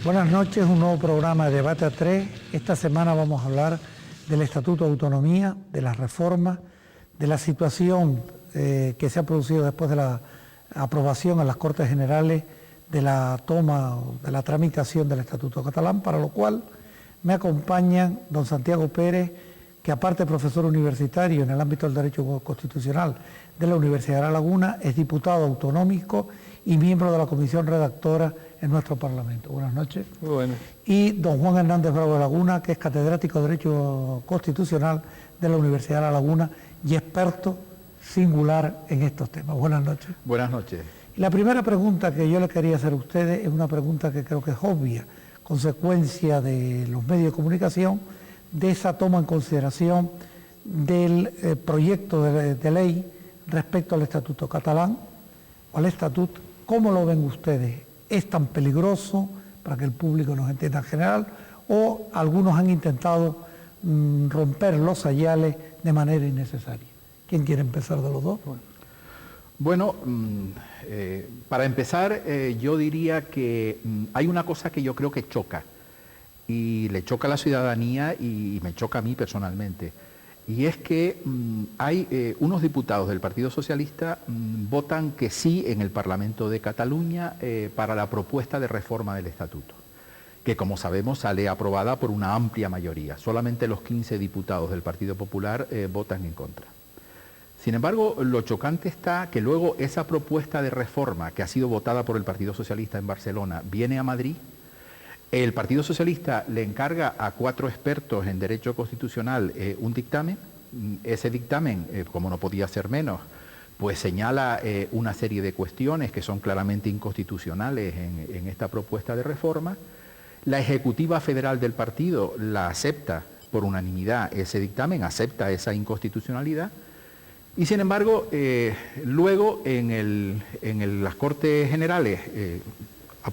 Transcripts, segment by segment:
Buenas noches, un nuevo programa de Debate a Tres. Esta semana vamos a hablar del Estatuto de Autonomía, de las reformas, de la situación que se ha producido después de la aprobación en las Cortes Generales de la toma, de la tramitación del Estatuto Catalán, para lo cual me acompañan don Santiago Pérez, que aparte de profesor universitario en el ámbito del Derecho Constitucional de la Universidad de La Laguna, es diputado autonómico y miembro de la comisión redactora en nuestro Parlamento. Buenas noches. Muy buenas. Y don Juan Hernández Bravo de Laguna, que es catedrático de Derecho Constitucional de la Universidad de La Laguna y experto singular en estos temas. Buenas noches. Buenas noches. Y la primera pregunta que yo le quería hacer a ustedes es una pregunta que creo que es obvia, consecuencia de los medios de comunicación, de esa toma en consideración del proyecto de ley respecto al Estatuto catalán o al Estatut. ¿Cómo lo ven ustedes? ¿Es tan peligroso para que el público nos entienda en general o algunos han intentado romper los sayales de manera innecesaria? ¿Quién quiere empezar de los dos? Bueno, para empezar, yo diría que hay una cosa que yo creo que choca, y le choca a la ciudadanía y me choca a mí personalmente, y es que hay unos diputados del Partido Socialista votan que sí en el Parlamento de Cataluña para la propuesta de reforma del Estatuto, que como sabemos sale aprobada por una amplia mayoría. Solamente los 15 diputados del Partido Popular votan en contra. Sin embargo, lo chocante está que luego esa propuesta de reforma que ha sido votada por el Partido Socialista en Barcelona viene a Madrid. El Partido Socialista le encarga a 4 expertos en Derecho Constitucional un dictamen. Ese dictamen, como no podía ser menos, pues señala una serie de cuestiones que son claramente inconstitucionales en esta propuesta de reforma. La Ejecutiva Federal del partido la acepta por unanimidad ese dictamen, acepta esa inconstitucionalidad. Y sin embargo, luego en las Cortes Generales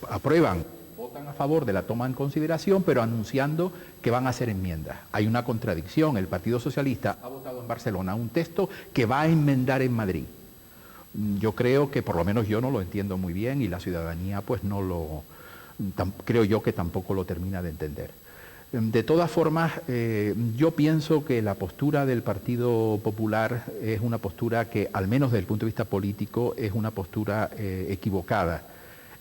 aprueban, votan a favor de la toma en consideración, pero anunciando que van a hacer enmiendas. Hay una contradicción. El Partido Socialista ha votado en Barcelona un texto que va a enmendar en Madrid. Yo creo que por lo menos yo no lo entiendo muy bien y la ciudadanía pues creo yo que tampoco lo termina de entender. De todas formas, yo pienso que la postura del Partido Popular es una postura que, al menos desde el punto de vista político, es una postura equivocada,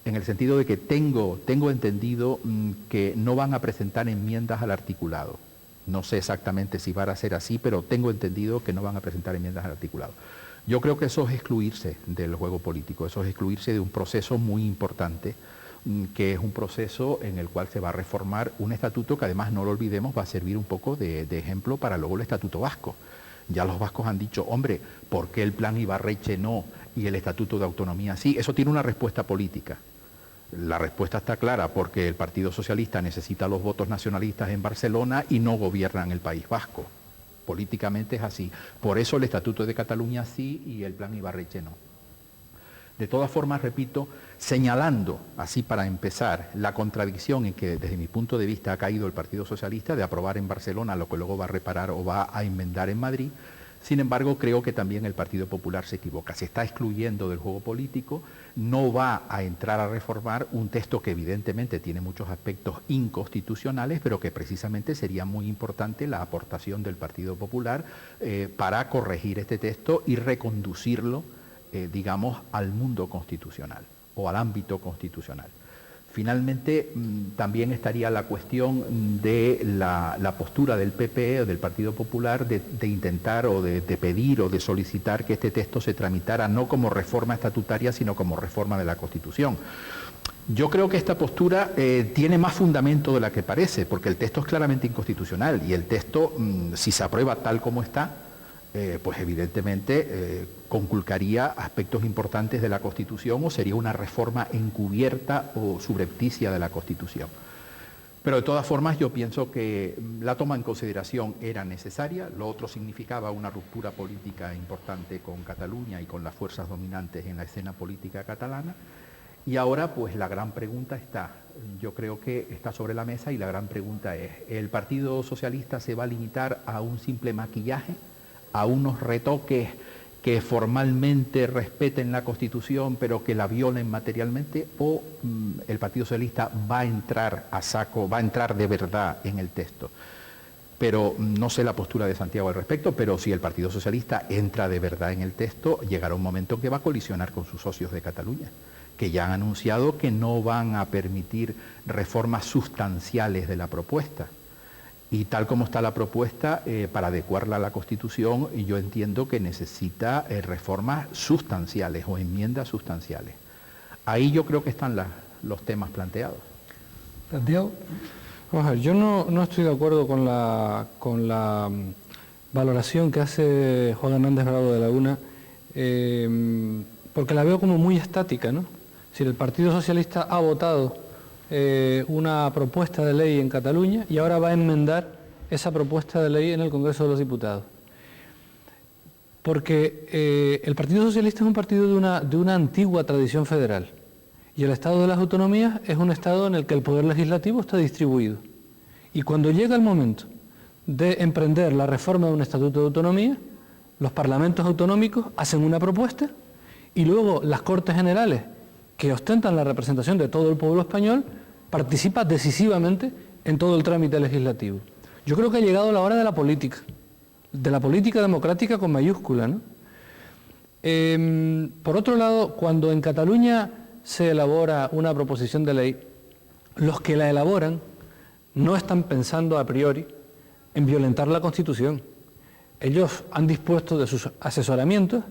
en el sentido de que tengo entendido que no van a presentar enmiendas al articulado. No sé exactamente si va a ser así, pero tengo entendido que no van a presentar enmiendas al articulado. Yo creo que eso es excluirse del juego político, eso es excluirse de un proceso muy importante, que es un proceso en el cual se va a reformar un estatuto que además, no lo olvidemos, va a servir un poco de ejemplo para luego el estatuto vasco. Ya los vascos han dicho, hombre, ¿por qué el plan Ibarretxe no y el estatuto de autonomía sí? Eso tiene una respuesta política. La respuesta está clara, porque el Partido Socialista necesita los votos nacionalistas en Barcelona y no gobiernan el País Vasco. Políticamente es así. Por eso el estatuto de Cataluña sí y el plan Ibarretxe no. De todas formas, repito, señalando, así para empezar, la contradicción en que desde mi punto de vista ha caído el Partido Socialista de aprobar en Barcelona lo que luego va a reparar o va a enmendar en Madrid. Sin embargo, creo que también el Partido Popular se equivoca, se está excluyendo del juego político, no va a entrar a reformar un texto que evidentemente tiene muchos aspectos inconstitucionales, pero que precisamente sería muy importante la aportación del Partido Popular para corregir este texto y reconducirlo digamos, al mundo constitucional o al ámbito constitucional. Finalmente, también estaría la cuestión de la postura del PP o del Partido Popular de intentar o de pedir o de solicitar que este texto se tramitara no como reforma estatutaria, sino como reforma de la Constitución. Yo creo que esta postura tiene más fundamento de la que parece, porque el texto es claramente inconstitucional y el texto, si se aprueba tal como está, pues evidentemente conculcaría aspectos importantes de la Constitución o sería una reforma encubierta o subrepticia de la Constitución. Pero de todas formas yo pienso que la toma en consideración era necesaria, lo otro significaba una ruptura política importante con Cataluña y con las fuerzas dominantes en la escena política catalana, y ahora pues la gran pregunta yo creo que está sobre la mesa y la gran pregunta es, ¿el Partido Socialista se va a limitar a un simple maquillaje, a unos retoques que formalmente respeten la Constitución pero que la violen materialmente, o el Partido Socialista va a entrar a saco, va a entrar de verdad en el texto. Pero no sé la postura de Santiago al respecto, pero si el Partido Socialista entra de verdad en el texto, llegará un momento en que va a colisionar con sus socios de Cataluña, que ya han anunciado que no van a permitir reformas sustanciales de la propuesta. Y tal como está la propuesta, para adecuarla a la Constitución, yo entiendo que necesita reformas sustanciales o enmiendas sustanciales. Ahí yo creo que están los temas planteados. Santiago. Vamos a ver, yo no estoy de acuerdo con la valoración que hace Juan Hernández Bravo de Laguna, porque la veo como muy estática, ¿no? Es decir, el Partido Socialista ha votado una propuesta de ley en Cataluña y ahora va a enmendar esa propuesta de ley en el Congreso de los Diputados. Porque el Partido Socialista es un partido de una antigua tradición federal y el Estado de las Autonomías es un Estado en el que el poder legislativo está distribuido. Y cuando llega el momento de emprender la reforma de un Estatuto de Autonomía, los parlamentos autonómicos hacen una propuesta y luego las Cortes Generales, que ostentan la representación de todo el pueblo español, participa decisivamente en todo el trámite legislativo. Yo creo que ha llegado la hora de la política democrática con mayúscula, ¿no? Por otro lado, cuando en Cataluña se elabora una proposición de ley, los que la elaboran no están pensando a priori en violentar la Constitución. Ellos han dispuesto de sus asesoramientos,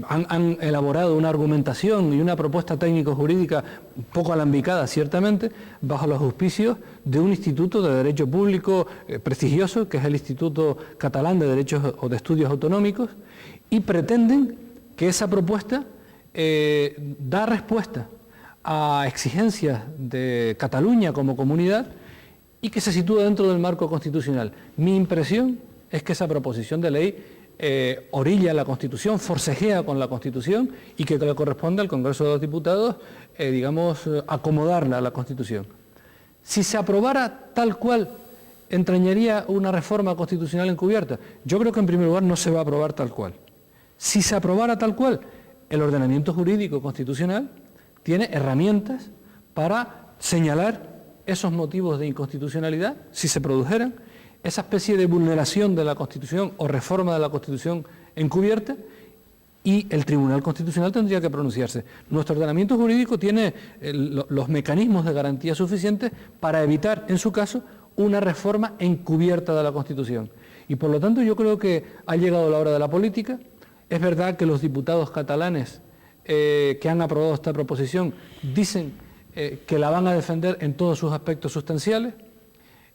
han elaborado una argumentación y una propuesta técnico-jurídica poco alambicada, ciertamente, bajo los auspicios de un instituto de derecho público prestigioso, que es el Instituto Catalán de Derechos o de Estudios Autonómicos, y pretenden que esa propuesta da respuesta a exigencias de Cataluña como comunidad y que se sitúa dentro del marco constitucional. Mi impresión es que esa proposición de ley orilla la Constitución, forcejea con la Constitución y que le corresponde al Congreso de los Diputados, acomodarla a la Constitución. Si se aprobara tal cual, ¿entrañaría una reforma constitucional encubierta? Yo creo que en primer lugar no se va a aprobar tal cual. Si se aprobara tal cual, el ordenamiento jurídico constitucional tiene herramientas para señalar esos motivos de inconstitucionalidad, si se produjeran, esa especie de vulneración de la Constitución o reforma de la Constitución encubierta, y el Tribunal Constitucional tendría que pronunciarse. Nuestro ordenamiento jurídico tiene los mecanismos de garantía suficientes para evitar, en su caso, una reforma encubierta de la Constitución. Y por lo tanto yo creo que ha llegado la hora de la política. Es verdad que los diputados catalanes que han aprobado esta proposición dicen que la van a defender en todos sus aspectos sustanciales,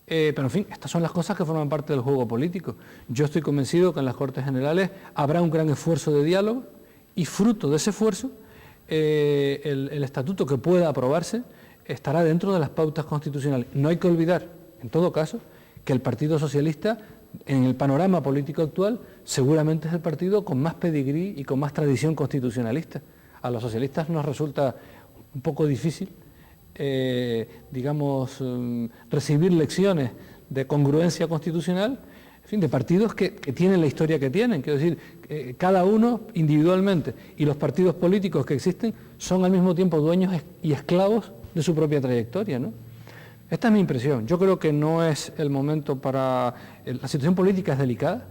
pero en fin, estas son las cosas que forman parte del juego político. Yo estoy convencido que en las Cortes Generales habrá un gran esfuerzo de diálogo y fruto de ese esfuerzo el estatuto que pueda aprobarse estará dentro de las pautas constitucionales. No hay que olvidar, en todo caso, que el Partido Socialista, en el panorama político actual, seguramente es el partido con más pedigrí y con más tradición constitucionalista. A los socialistas nos resulta un poco difícil recibir lecciones de congruencia constitucional, en fin, de partidos que tienen la historia que tienen. Quiero decir, cada uno individualmente y los partidos políticos que existen son al mismo tiempo dueños y esclavos de su propia trayectoria, ¿no? Esta es mi impresión. Yo creo que no es el momento para... La situación política es delicada.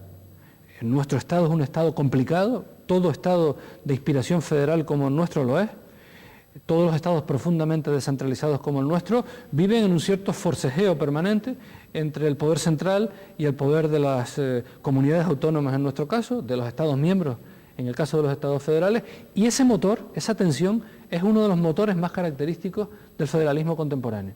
Nuestro Estado es un Estado complicado. Todo Estado de inspiración federal como el nuestro lo es. Todos los estados profundamente descentralizados como el nuestro viven en un cierto forcejeo permanente entre el poder central y el poder de las comunidades autónomas en nuestro caso, de los estados miembros en el caso de los estados federales, y ese motor, esa tensión, es uno de los motores más característicos del federalismo contemporáneo.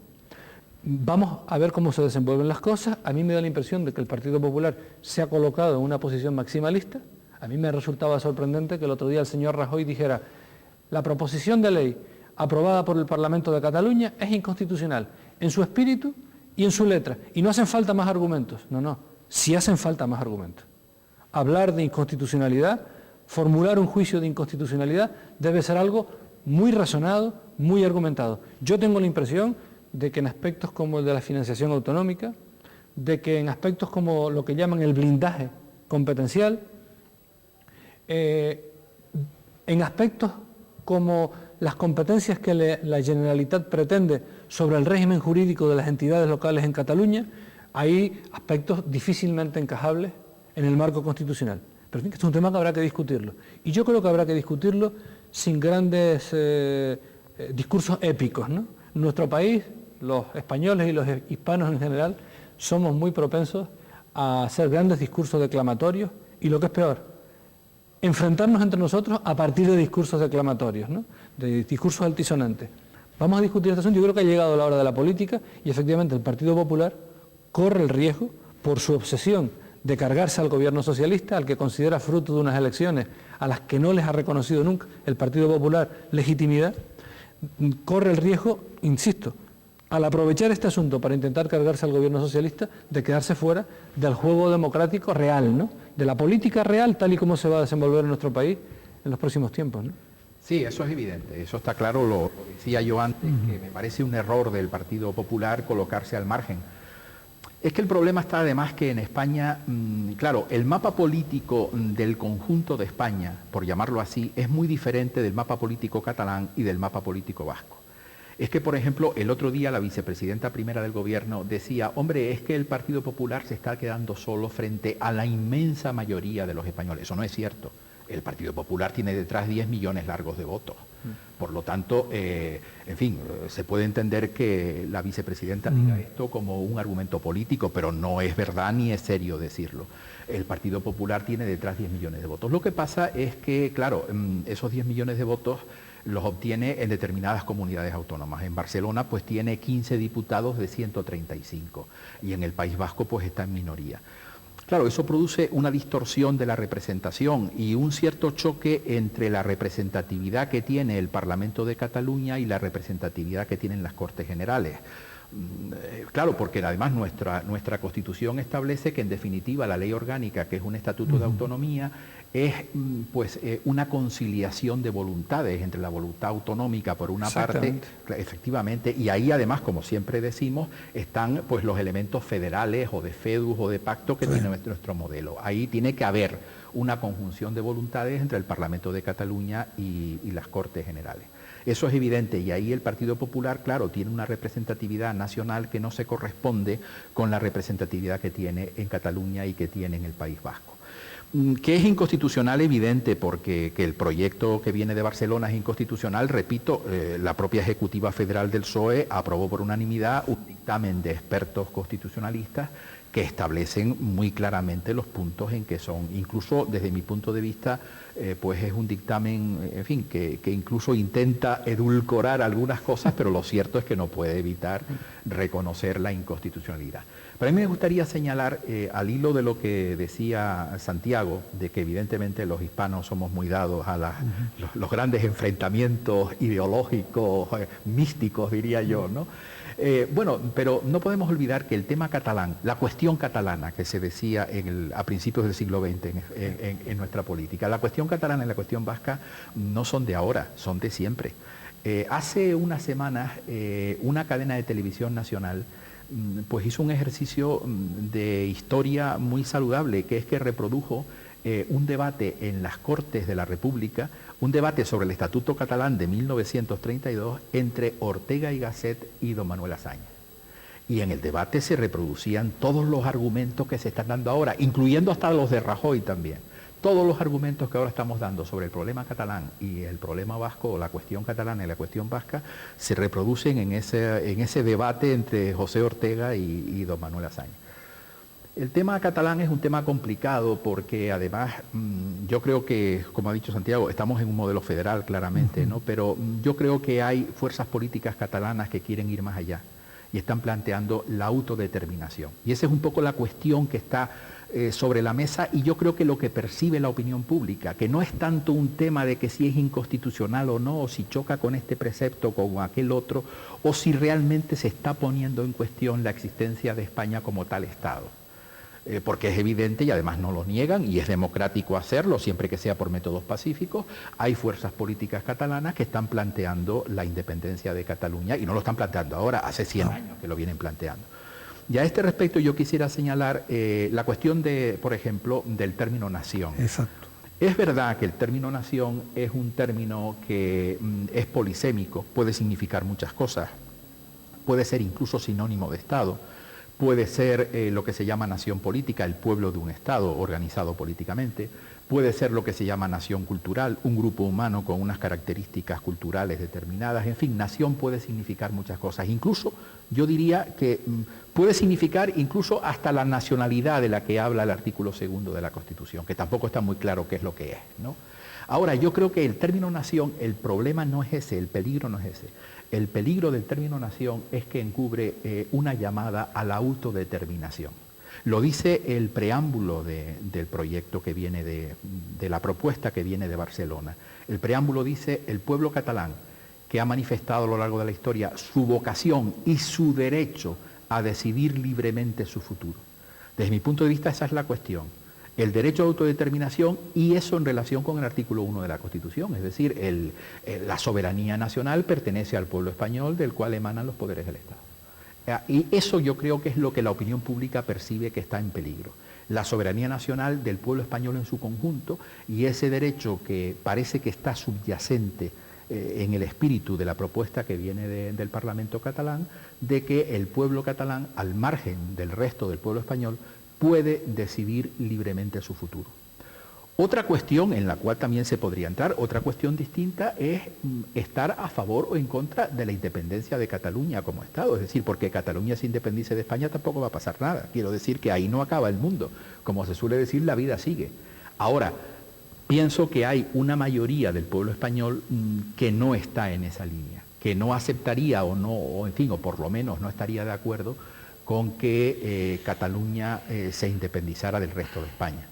Vamos a ver cómo se desenvuelven las cosas. A mí me da la impresión de que el Partido Popular se ha colocado en una posición maximalista. A mí me resultaba sorprendente que el otro día el señor Rajoy dijera: la proposición de ley aprobada por el Parlamento de Cataluña es inconstitucional en su espíritu y en su letra, y no hacen falta más argumentos. No, sí hacen falta más argumentos. Hablar de inconstitucionalidad, formular un juicio de inconstitucionalidad debe ser algo muy razonado, muy argumentado. Yo tengo la impresión de que en aspectos como el de la financiación autonómica, de que en aspectos como lo que llaman el blindaje competencial, en aspectos como las competencias que la Generalitat pretende sobre el régimen jurídico de las entidades locales en Cataluña, hay aspectos difícilmente encajables en el marco constitucional. Pero en fin, este es un tema que habrá que discutirlo. Y yo creo que habrá que discutirlo sin grandes discursos épicos, ¿no? Nuestro país, los españoles y los hispanos en general, somos muy propensos a hacer grandes discursos declamatorios y, lo que es peor, enfrentarnos entre nosotros a partir de discursos declamatorios, ¿no? De discursos altisonantes. Vamos a discutir este asunto. Yo creo que ha llegado la hora de la política y efectivamente el Partido Popular corre el riesgo, por su obsesión de cargarse al gobierno socialista, al que considera fruto de unas elecciones a las que no les ha reconocido nunca el Partido Popular legitimidad, corre el riesgo, insisto, al aprovechar este asunto para intentar cargarse al gobierno socialista, de quedarse fuera del juego democrático real, ¿no? De la política real tal y como se va a desenvolver en nuestro país en los próximos tiempos, ¿no? Sí, eso es evidente, eso está claro, lo decía yo antes, que me parece un error del Partido Popular colocarse al margen. Es que el problema está además que en España, claro, el mapa político del conjunto de España, por llamarlo así, es muy diferente del mapa político catalán y del mapa político vasco. Es que, por ejemplo, el otro día la vicepresidenta primera del gobierno decía, hombre, es que el Partido Popular se está quedando solo frente a la inmensa mayoría de los españoles. Eso no es cierto. El Partido Popular tiene detrás 10 millones largos de votos. Por lo tanto, en fin, se puede entender que la vicepresidenta diga esto como un argumento político, pero no es verdad ni es serio decirlo. El Partido Popular tiene detrás 10 millones de votos. Lo que pasa es que, claro, esos 10 millones de votos los obtiene en determinadas comunidades autónomas. En Barcelona, pues tiene 15 diputados de 135 y en el País Vasco, pues está en minoría. Claro, eso produce una distorsión de la representación y un cierto choque entre la representatividad que tiene el Parlamento de Cataluña y la representatividad que tienen las Cortes Generales. Claro, porque además nuestra Constitución establece que en definitiva la ley orgánica, que es un estatuto de autonomía, es pues una conciliación de voluntades entre la voluntad autonómica por una parte, efectivamente, y ahí además, como siempre decimos, están pues los elementos federales o de FEDUS o de pacto que tiene nuestro modelo. Ahí tiene que haber una conjunción de voluntades entre el Parlamento de Cataluña y las Cortes Generales. Eso es evidente y ahí el Partido Popular, claro, tiene una representatividad nacional que no se corresponde con la representatividad que tiene en Cataluña y que tiene en el País Vasco. Que es inconstitucional, evidente, porque que el proyecto que viene de Barcelona es inconstitucional, repito, la propia Ejecutiva Federal del PSOE aprobó por unanimidad un dictamen de expertos constitucionalistas que establecen muy claramente los puntos en que son, incluso desde mi punto de vista, pues es un dictamen, en fin, que incluso intenta edulcorar algunas cosas, pero lo cierto es que no puede evitar reconocer la inconstitucionalidad. Pero a mí me gustaría señalar, al hilo de lo que decía Santiago, de que evidentemente los hispanos somos muy dados a los grandes enfrentamientos ideológicos, místicos, diría yo, ¿no? Bueno, pero no podemos olvidar que el tema catalán, la cuestión catalana que se decía a principios del siglo XX en nuestra política, la cuestión catalana y la cuestión vasca no son de ahora, son de siempre. Hace unas semanas una cadena de televisión nacional pues hizo un ejercicio de historia muy saludable, que es que reprodujo un debate en las Cortes de la República, un debate sobre el Estatuto Catalán de 1932 entre Ortega y Gasset y don Manuel Azaña. Y en el debate se reproducían todos los argumentos que se están dando ahora, incluyendo hasta los de Rajoy también. Todos los argumentos que ahora estamos dando sobre el problema catalán y el problema vasco, o la cuestión catalana y la cuestión vasca, se reproducen en ese debate entre José Ortega y don Manuel Azaña. El tema catalán es un tema complicado porque además yo creo que, como ha dicho Santiago, estamos en un modelo federal claramente, ¿no? Pero yo creo que hay fuerzas políticas catalanas que quieren ir más allá y están planteando la autodeterminación. Y esa es un poco la cuestión que está sobre la mesa y yo creo que lo que percibe la opinión pública, que no es tanto un tema de que si es inconstitucional o no, o si choca con este precepto o con aquel otro, o si realmente se está poniendo en cuestión la existencia de España como tal Estado. Porque es evidente y además no lo niegan y es democrático hacerlo siempre que sea por métodos pacíficos. Hay fuerzas políticas catalanas que están planteando la independencia de Cataluña y no lo están planteando ahora, hace 100 años que lo vienen planteando. Y a este respecto yo quisiera señalar la cuestión de, por ejemplo, del término nación. Exacto. Es verdad que el término nación es un término que es polisémico, puede significar muchas cosas, puede ser incluso sinónimo de Estado, puede ser lo que se llama nación política, el pueblo de un Estado organizado políticamente, puede ser lo que se llama nación cultural, un grupo humano con unas características culturales determinadas, en fin, nación puede significar muchas cosas, incluso yo diría que puede significar incluso hasta la nacionalidad de la que habla el artículo 2 de la Constitución, que tampoco está muy claro qué es lo que es, ¿no? Ahora, yo creo que el término nación, el problema no es ese, el peligro no es ese. El peligro del término nación es que encubre una llamada a la autodeterminación. Lo dice el preámbulo del proyecto que viene de la propuesta que viene de Barcelona. El preámbulo dice: el pueblo catalán, que ha manifestado a lo largo de la historia su vocación y su derecho a decidir libremente su futuro. Desde mi punto de vista, esa es la cuestión. El derecho a autodeterminación, y eso en relación con el artículo 1 de la Constitución, es decir, la soberanía nacional pertenece al pueblo español, del cual emanan los poderes del Estado. Y eso yo creo que es lo que la opinión pública percibe que está en peligro. La soberanía nacional del pueblo español en su conjunto, y ese derecho que parece que está subyacente en el espíritu de la propuesta que viene del Parlamento catalán, de que el pueblo catalán, al margen del resto del pueblo español, puede decidir libremente su futuro. Otra cuestión en la cual también se podría entrar, otra cuestión distinta, es estar a favor o en contra de la independencia de Cataluña como Estado. Es decir, porque Cataluña se independice de España tampoco va a pasar nada. Quiero decir que ahí no acaba el mundo. Como se suele decir, la vida sigue. Ahora, pienso que hay una mayoría del pueblo español que no está en esa línea, que no aceptaría o por lo menos no estaría de acuerdo con que Cataluña se independizara del resto de España.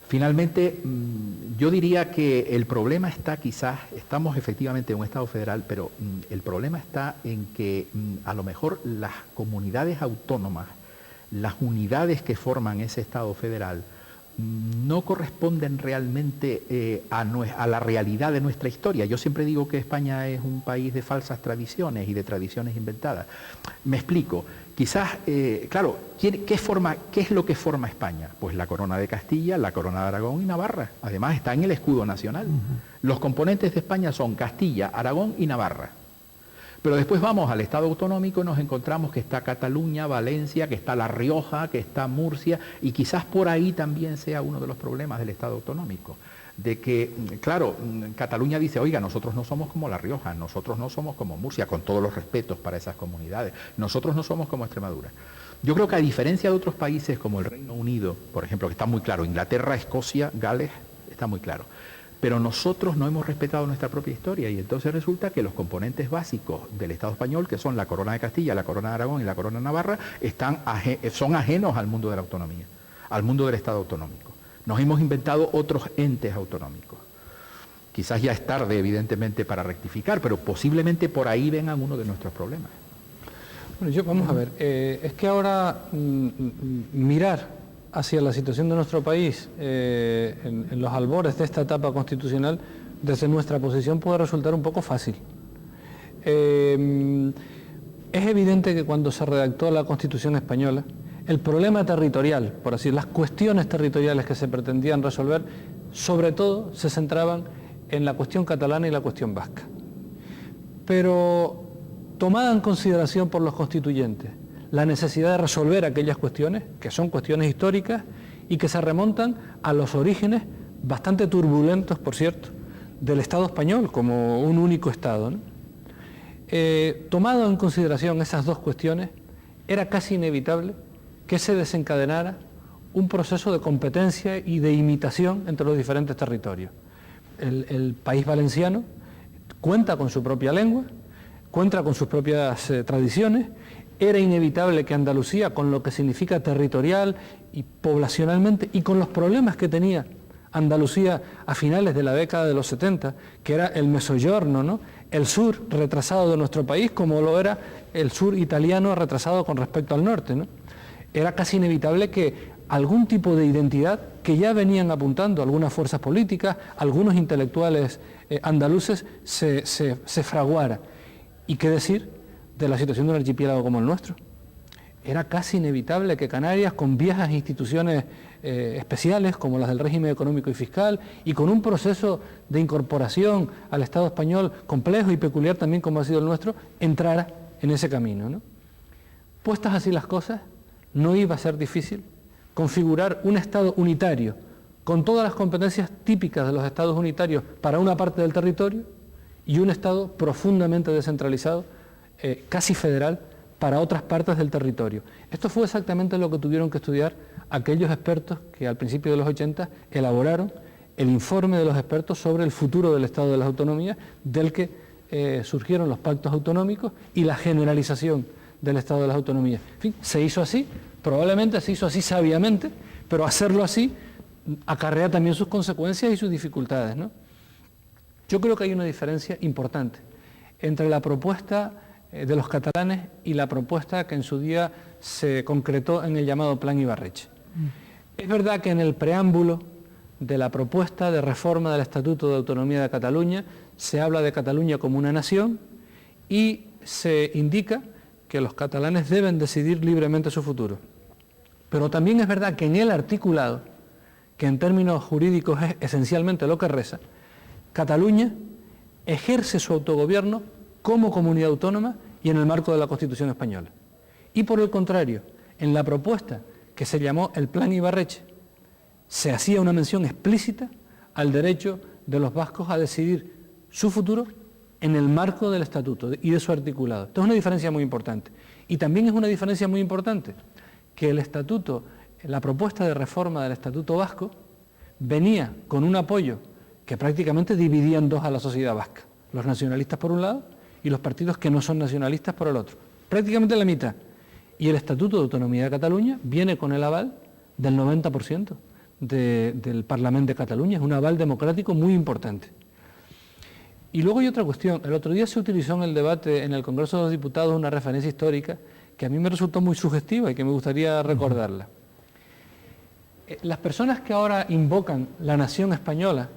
Finalmente, yo diría que el problema está quizás, estamos efectivamente en un Estado federal, pero el problema está en que a lo mejor las comunidades autónomas, las unidades que forman ese Estado federal, no corresponden realmente a la realidad de nuestra historia. Yo siempre digo que España es un país de falsas tradiciones y de tradiciones inventadas. Me explico. Quizás, claro, ¿qué es lo que forma España? Pues la corona de Castilla, la corona de Aragón y Navarra. Además está en el escudo nacional. Los componentes de España son Castilla, Aragón y Navarra. Pero después vamos al Estado autonómico y nos encontramos que está Cataluña, Valencia, que está La Rioja, que está Murcia, y quizás por ahí también sea uno de los problemas del Estado autonómico. De que, claro, Cataluña dice: oiga, nosotros no somos como La Rioja, nosotros no somos como Murcia, con todos los respetos para esas comunidades, nosotros no somos como Extremadura. Yo creo que a diferencia de otros países como el Reino Unido, por ejemplo, que está muy claro, Inglaterra, Escocia, Gales, está muy claro. Pero nosotros no hemos respetado nuestra propia historia y entonces resulta que los componentes básicos del Estado español, que son la corona de Castilla, la corona de Aragón y la corona de Navarra, son ajenos al mundo de la autonomía, al mundo del Estado autonómico. Nos hemos inventado otros entes autonómicos. Quizás ya es tarde, evidentemente, para rectificar, pero posiblemente por ahí vengan uno de nuestros problemas. Bueno, vamos a ver, es que ahora mirar hacia la situación de nuestro país en los albores de esta etapa constitucional, desde nuestra posición puede resultar un poco fácil. Es evidente que cuando se redactó la Constitución española, el problema territorial, por así decirlo, las cuestiones territoriales que se pretendían resolver, sobre todo se centraban en la cuestión catalana y la cuestión vasca. Pero tomada en consideración por los constituyentes la necesidad de resolver aquellas cuestiones, que son cuestiones históricas y que se remontan a los orígenes bastante turbulentos, por cierto, del Estado español como un único Estado, ¿no? Tomado en consideración esas dos cuestiones, era casi inevitable que se desencadenara un proceso de competencia y de imitación entre los diferentes territorios. El país valenciano cuenta con su propia lengua, cuenta con sus propias tradiciones. Era inevitable que Andalucía, con lo que significa territorial y poblacionalmente, y con los problemas que tenía Andalucía a finales de la década de los 70, que era el Mezzogiorno, ¿no?, el sur retrasado de nuestro país, como lo era el sur italiano retrasado con respecto al norte, ¿no? Era casi inevitable que algún tipo de identidad que ya venían apuntando algunas fuerzas políticas, algunos intelectuales andaluces, se fraguara. ¿Y qué decir de la situación de un archipiélago como el nuestro? Era casi inevitable que Canarias, con viejas instituciones especiales como las del régimen económico y fiscal y con un proceso de incorporación al Estado español complejo y peculiar también como ha sido el nuestro, entrara en ese camino, ¿no? Puestas así las cosas, no iba a ser difícil configurar un Estado unitario con todas las competencias típicas de los Estados unitarios para una parte del territorio y un Estado profundamente descentralizado, casi federal, para otras partes del territorio. Esto fue exactamente lo que tuvieron que estudiar aquellos expertos que al principio de los 80 elaboraron el informe de los expertos sobre el futuro del Estado de las Autonomías, del que surgieron los pactos autonómicos y la generalización del Estado de las Autonomías. En fin, se hizo así, probablemente se hizo así sabiamente, pero hacerlo así acarrea también sus consecuencias y sus dificultades, ¿no? Yo creo que hay una diferencia importante entre la propuesta de los catalanes y la propuesta que en su día se concretó en el llamado Plan Ibarretxe. Es verdad que en el preámbulo de la propuesta de reforma del Estatuto de Autonomía de Cataluña se habla de Cataluña como una nación y se indica que los catalanes deben decidir libremente su futuro. Pero también es verdad que en el articulado, que en términos jurídicos es esencialmente lo que reza, Cataluña ejerce su autogobierno como comunidad autónoma y en el marco de la Constitución española. Y por el contrario, en la propuesta que se llamó el Plan Ibarretxe, se hacía una mención explícita al derecho de los vascos a decidir su futuro en el marco del Estatuto y de su articulado. Esto es una diferencia muy importante. Y también es una diferencia muy importante que el Estatuto, la propuesta de reforma del Estatuto vasco, venía con un apoyo que prácticamente dividía en dos a la sociedad vasca. Los nacionalistas por un lado y los partidos que no son nacionalistas por el otro. Prácticamente la mitad. Y el Estatuto de Autonomía de Cataluña viene con el aval del 90% del Parlamento de Cataluña. Es un aval democrático muy importante. Y luego hay otra cuestión. El otro día se utilizó en el debate en el Congreso de los Diputados una referencia histórica que a mí me resultó muy sugestiva y que me gustaría recordarla. Las personas que ahora invocan la nación española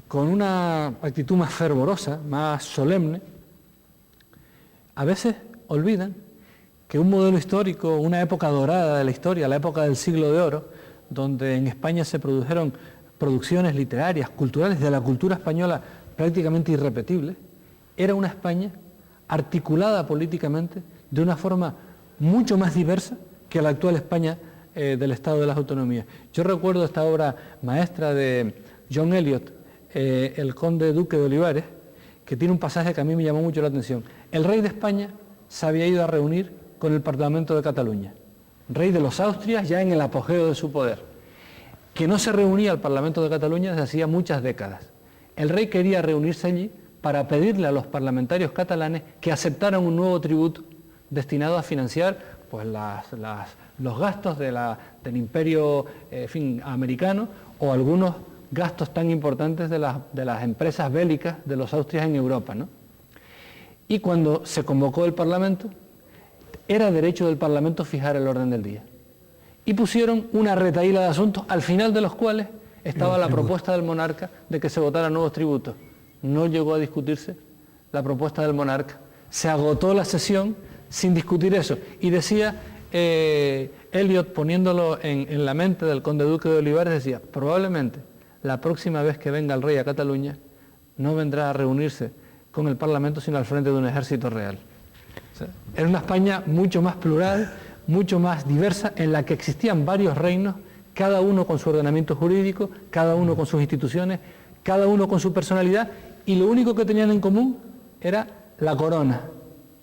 con una actitud más fervorosa, más solemne, a veces olvidan que un modelo histórico, una época dorada de la historia, la época del siglo de oro, donde en España se produjeron producciones literarias, culturales, de la cultura española prácticamente irrepetibles, era una España articulada políticamente de una forma mucho más diversa que la actual España del Estado de las Autonomías. Yo recuerdo esta obra maestra de John Eliot, El Conde Duque de Olivares, que tiene un pasaje que a mí me llamó mucho la atención. El rey de España se había ido a reunir con el Parlamento de Cataluña, rey de los Austrias ya en el apogeo de su poder, que no se reunía al Parlamento de Cataluña desde hacía muchas décadas. El rey quería reunirse allí para pedirle a los parlamentarios catalanes que aceptaran un nuevo tributo destinado a financiar pues, los gastos del imperio americano o algunos gastos tan importantes de las empresas bélicas de los Austrias en Europa, ¿no? Y cuando se convocó el Parlamento, era derecho del Parlamento fijar el orden del día. Y pusieron una retahíla de asuntos, al final de los cuales estaba la propuesta del monarca de que se votaran nuevos tributos. No llegó a discutirse la propuesta del monarca. Se agotó la sesión sin discutir eso. Y decía Eliot, poniéndolo en la mente del conde duque de Olivares, decía, probablemente la próxima vez que venga el rey a Cataluña no vendrá a reunirse con el Parlamento sino al frente de un ejército real. O sea, era una España mucho más plural, mucho más diversa, en la que existían varios reinos, cada uno con su ordenamiento jurídico, cada uno con sus instituciones, cada uno con su personalidad, y lo único que tenían en común era la corona.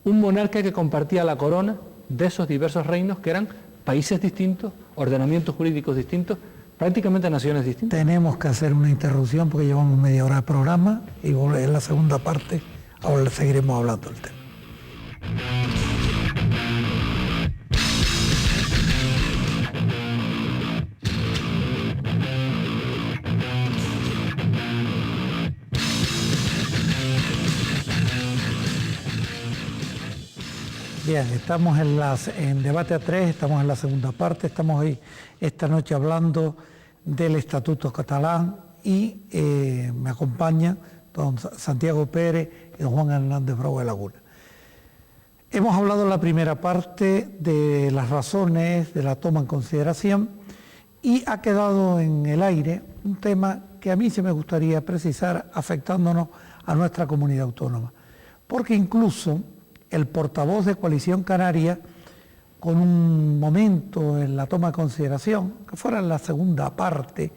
Un monarca que compartía la corona de esos diversos reinos que eran países distintos, ordenamientos jurídicos distintos, prácticamente naciones distintas. Tenemos que hacer una interrupción porque llevamos media hora de programa y en la segunda parte ahora seguiremos hablando del tema. Bien, estamos en Debate a 3, estamos en la segunda parte, estamos hoy esta noche hablando del Estatuto Catalán y me acompañan don Santiago Pérez y don Juan Hernández Bravo de Laguna. Hemos hablado en la primera parte de las razones de la toma en consideración y ha quedado en el aire un tema que a mí sí me gustaría precisar, afectándonos a nuestra comunidad autónoma. Porque incluso el portavoz de Coalición Canaria, con un momento en la toma de consideración, que fuera en la segunda parte,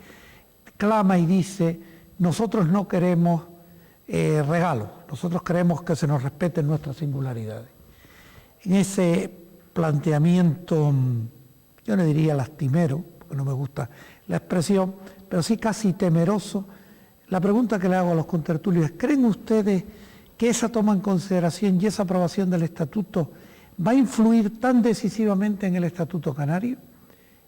clama y dice: nosotros no queremos regalos, nosotros queremos que se nos respeten nuestras singularidades. En ese planteamiento, yo le diría lastimero, porque no me gusta la expresión, pero sí casi temeroso, la pregunta que le hago a los contertulios es: ¿creen ustedes que esa toma en consideración y esa aprobación del estatuto va a influir tan decisivamente en el Estatuto Canario?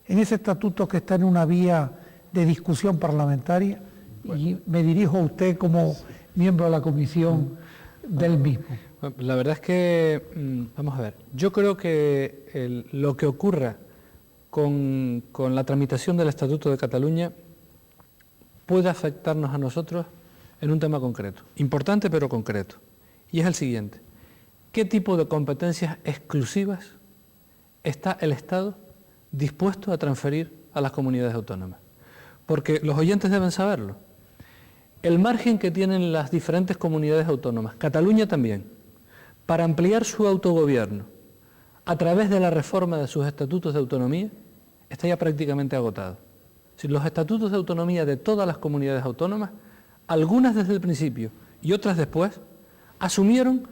En ese estatuto que está en una vía de discusión parlamentaria, y me dirijo a usted como miembro de la comisión del mismo. La verdad es que, vamos a ver, yo creo que lo que ocurra con la tramitación del Estatuto de Cataluña puede afectarnos a nosotros en un tema concreto, importante pero concreto, y es el siguiente: ¿qué tipo de competencias exclusivas está el Estado dispuesto a transferir a las comunidades autónomas? Porque los oyentes deben saberlo. El margen que tienen las diferentes comunidades autónomas, Cataluña también, para ampliar su autogobierno a través de la reforma de sus estatutos de autonomía, está ya prácticamente agotado. Si los estatutos de autonomía de todas las comunidades autónomas, algunas desde el principio y otras después, asumieron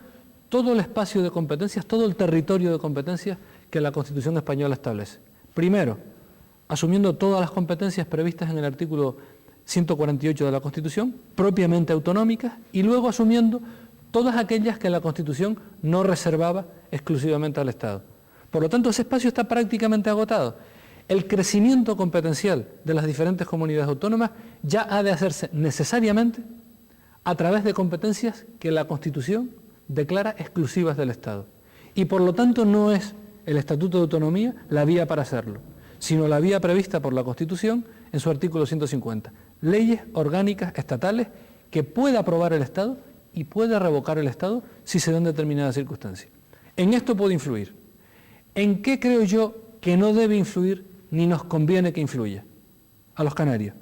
todo el espacio de competencias, todo el territorio de competencias que la Constitución española establece. Primero, asumiendo todas las competencias previstas en el artículo 148 de la Constitución, propiamente autonómicas, y luego asumiendo todas aquellas que la Constitución no reservaba exclusivamente al Estado. Por lo tanto, ese espacio está prácticamente agotado. El crecimiento competencial de las diferentes comunidades autónomas ya ha de hacerse necesariamente a través de competencias que la Constitución declara exclusivas del Estado. Y por lo tanto no es el Estatuto de Autonomía la vía para hacerlo, sino la vía prevista por la Constitución en su artículo 150. Leyes orgánicas estatales que puede aprobar el Estado y puede revocar el Estado si se dan determinadas circunstancias. En esto puede influir. ¿En qué creo yo que no debe influir ni nos conviene que influya? A los canarios.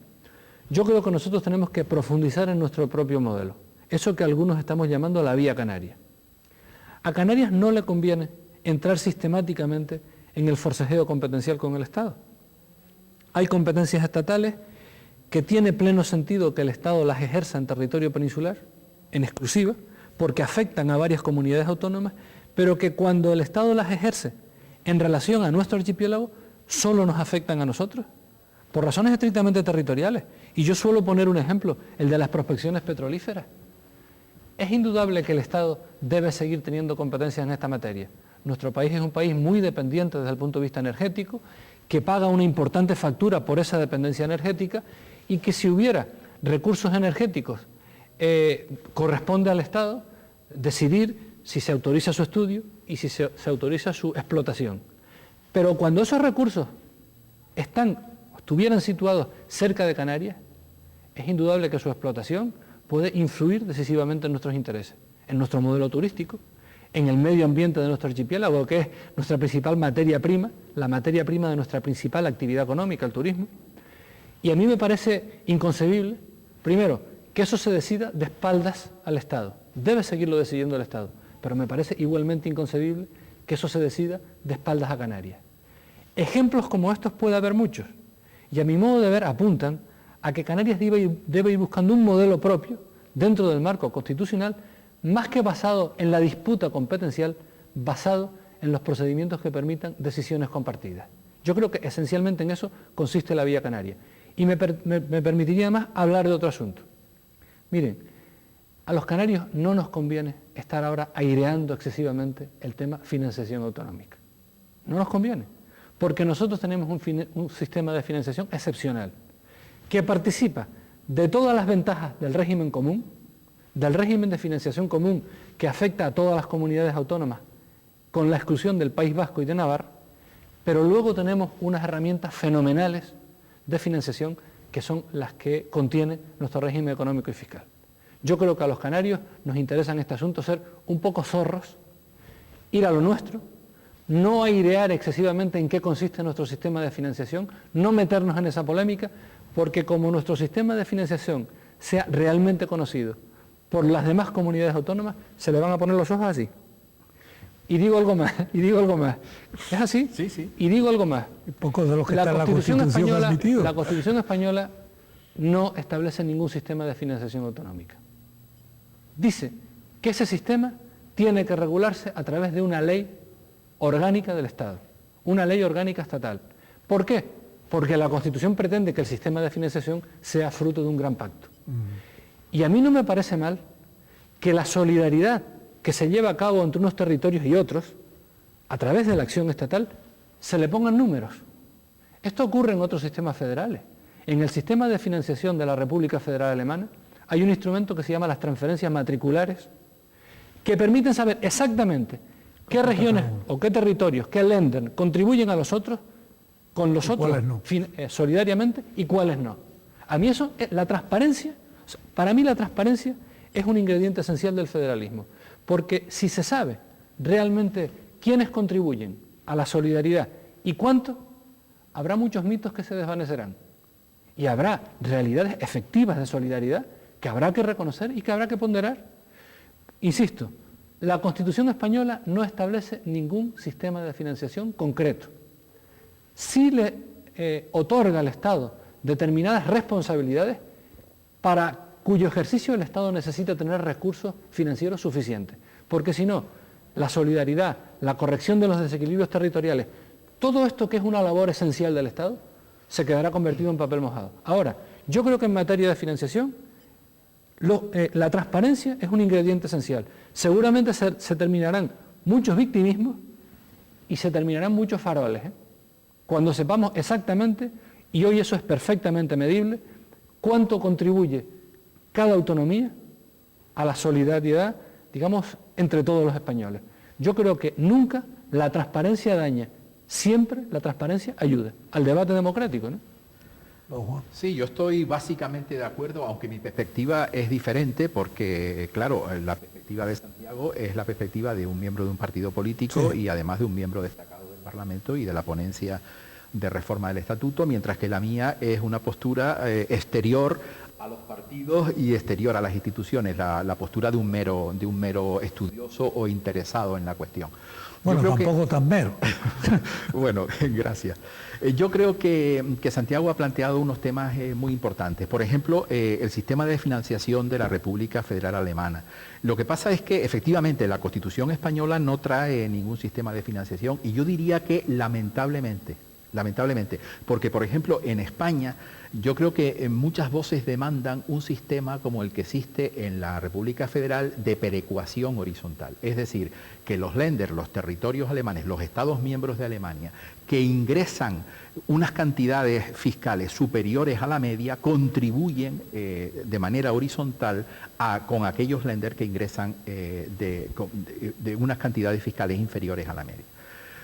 Yo creo que nosotros tenemos que profundizar en nuestro propio modelo, eso que algunos estamos llamando la vía canaria. A Canarias no le conviene entrar sistemáticamente en el forcejeo competencial con el Estado. Hay competencias estatales que tiene pleno sentido que el Estado las ejerza en territorio peninsular, en exclusiva, porque afectan a varias comunidades autónomas, pero que cuando el Estado las ejerce en relación a nuestro archipiélago, solo nos afectan a nosotros, por razones estrictamente territoriales. Y yo suelo poner un ejemplo, el de las prospecciones petrolíferas. Es indudable que el Estado debe seguir teniendo competencias en esta materia. Nuestro país es un país muy dependiente desde el punto de vista energético, que paga una importante factura por esa dependencia energética, y que si hubiera recursos energéticos corresponde al Estado decidir si se autoriza su estudio y si se autoriza su explotación. Pero cuando esos recursos estuvieran situados cerca de Canarias, es indudable que su explotación puede influir decisivamente en nuestros intereses, en nuestro modelo turístico, en el medio ambiente de nuestro archipiélago, que es nuestra principal materia prima, la materia prima de nuestra principal actividad económica, el turismo. Y a mí me parece inconcebible, primero, que eso se decida de espaldas al Estado. Debe seguirlo decidiendo el Estado, pero me parece igualmente inconcebible que eso se decida de espaldas a Canarias. Ejemplos como estos puede haber muchos, y a mi modo de ver apuntan a que Canarias debe ir buscando un modelo propio dentro del marco constitucional, más que basado en la disputa competencial, basado en los procedimientos que permitan decisiones compartidas. Yo creo que esencialmente en eso consiste la vía canaria. Y me permitiría además hablar de otro asunto. Miren, a los canarios no nos conviene estar ahora aireando excesivamente el tema financiación autonómica. No nos conviene, porque nosotros tenemos un sistema de financiación excepcional, que participa de todas las ventajas del régimen común, del régimen de financiación común que afecta a todas las comunidades autónomas, con la exclusión del País Vasco y de Navarra, pero luego tenemos unas herramientas fenomenales de financiación que son las que contiene nuestro régimen económico y fiscal. Yo creo que a los canarios nos interesa en este asunto ser un poco zorros, ir a lo nuestro, no airear excesivamente en qué consiste nuestro sistema de financiación, no meternos en esa polémica, porque como nuestro sistema de financiación sea realmente conocido por las demás comunidades autónomas, se le van a poner los ojos así. Y digo algo más, ¿Es así? Sí, sí. Y digo algo más. Pocos de los que están en la Constitución admitidos. La Constitución española no establece ningún sistema de financiación autonómica. Dice que ese sistema tiene que regularse a través de una ley orgánica del Estado, una ley orgánica estatal. ¿Por qué? Porque la Constitución pretende que el sistema de financiación sea fruto de un gran pacto. Y a mí no me parece mal que la solidaridad que se lleva a cabo entre unos territorios y otros, a través de la acción estatal, se le pongan números. Esto ocurre en otros sistemas federales. En el sistema de financiación de la República Federal Alemana hay un instrumento que se llama las transferencias matriculares, que permiten saber exactamente qué regiones o qué territorios, qué Länder contribuyen a los otros, con los otros no. solidariamente, y cuáles no. A mí eso, la transparencia, para mí la transparencia es un ingrediente esencial del federalismo, porque si se sabe realmente quiénes contribuyen a la solidaridad y cuánto, habrá muchos mitos que se desvanecerán y habrá realidades efectivas de solidaridad que habrá que reconocer y que habrá que ponderar. Insisto, la Constitución española no establece ningún sistema de financiación concreto. Sí le otorga al Estado determinadas responsabilidades para cuyo ejercicio el Estado necesita tener recursos financieros suficientes, porque si no, la solidaridad, la corrección de los desequilibrios territoriales, todo esto que es una labor esencial del Estado, se quedará convertido en papel mojado. Ahora, yo creo que en materia de financiación, la transparencia es un ingrediente esencial. Seguramente se terminarán muchos victimismos y se terminarán muchos faroles, cuando sepamos exactamente, y hoy eso es perfectamente medible, cuánto contribuye cada autonomía a la solidaridad, digamos, entre todos los españoles. Yo creo que nunca la transparencia daña, siempre la transparencia ayuda al debate democrático, ¿no? Sí, yo estoy básicamente de acuerdo, aunque mi perspectiva es diferente, porque, claro, la perspectiva de Santiago es la perspectiva de un miembro de un partido político, sí, y además de un miembro destacado del Parlamento y de la ponencia de reforma del Estatuto, mientras que la mía es una postura exterior a los partidos y exterior a las instituciones, la postura de un mero estudioso o interesado en la cuestión. Bueno, tampoco tan mero. Bueno, gracias. Yo creo que Santiago ha planteado unos temas muy importantes. Por ejemplo, el sistema de financiación de la República Federal Alemana. Lo que pasa es que efectivamente la Constitución española no trae ningún sistema de financiación, y yo diría que lamentablemente, porque por ejemplo en España yo creo que muchas voces demandan un sistema como el que existe en la República Federal de perecuación horizontal, es decir, que los Länder, los territorios alemanes, los Estados miembros de Alemania, que ingresan unas cantidades fiscales superiores a la media, contribuyen de manera horizontal con aquellos Länder que ingresan de unas cantidades fiscales inferiores a la media.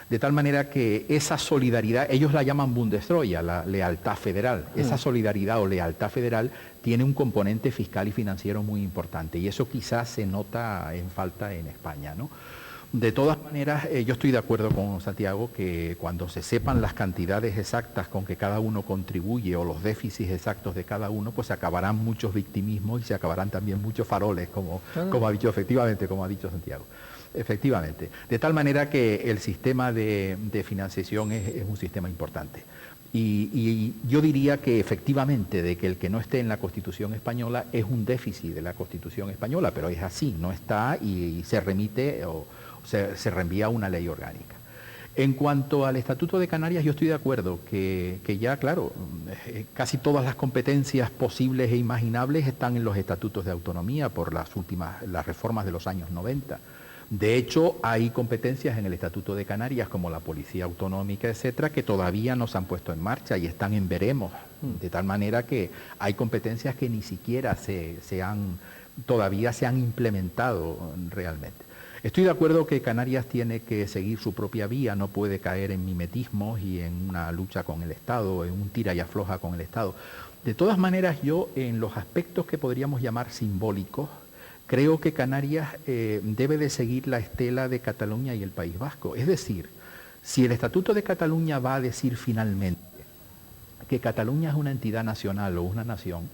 De tal manera que esa solidaridad, ellos la llaman Bundestroja, la lealtad federal. Esa solidaridad o lealtad federal tiene un componente fiscal y financiero muy importante, y eso quizás se nota en falta en España, ¿no? De todas maneras, yo estoy de acuerdo con Santiago que cuando se sepan las cantidades exactas con que cada uno contribuye o los déficits exactos de cada uno, pues se acabarán muchos victimismos y se acabarán también muchos faroles, como ha dicho, efectivamente, como ha dicho Santiago. Efectivamente, de tal manera que el sistema de financiación es un sistema importante. Y yo diría que efectivamente de que el que no esté en la Constitución española es un déficit de la Constitución española, pero es así, no está y se remite o se reenvía a una ley orgánica. En cuanto al Estatuto de Canarias, yo estoy de acuerdo que ya, claro, casi todas las competencias posibles e imaginables están en los estatutos de autonomía por las reformas de los años 90. De hecho, hay competencias en el Estatuto de Canarias, como la Policía Autonómica, etcétera, que todavía no se han puesto en marcha y están en veremos, de tal manera que hay competencias que ni siquiera todavía se han implementado realmente. Estoy de acuerdo que Canarias tiene que seguir su propia vía, no puede caer en mimetismos y en una lucha con el Estado, en un tira y afloja con el Estado. De todas maneras, yo, en los aspectos que podríamos llamar simbólicos, creo que Canarias debe de seguir la estela de Cataluña y el País Vasco. Es decir, Si el Estatuto de Cataluña va a decir finalmente que Cataluña es una entidad nacional o una nación,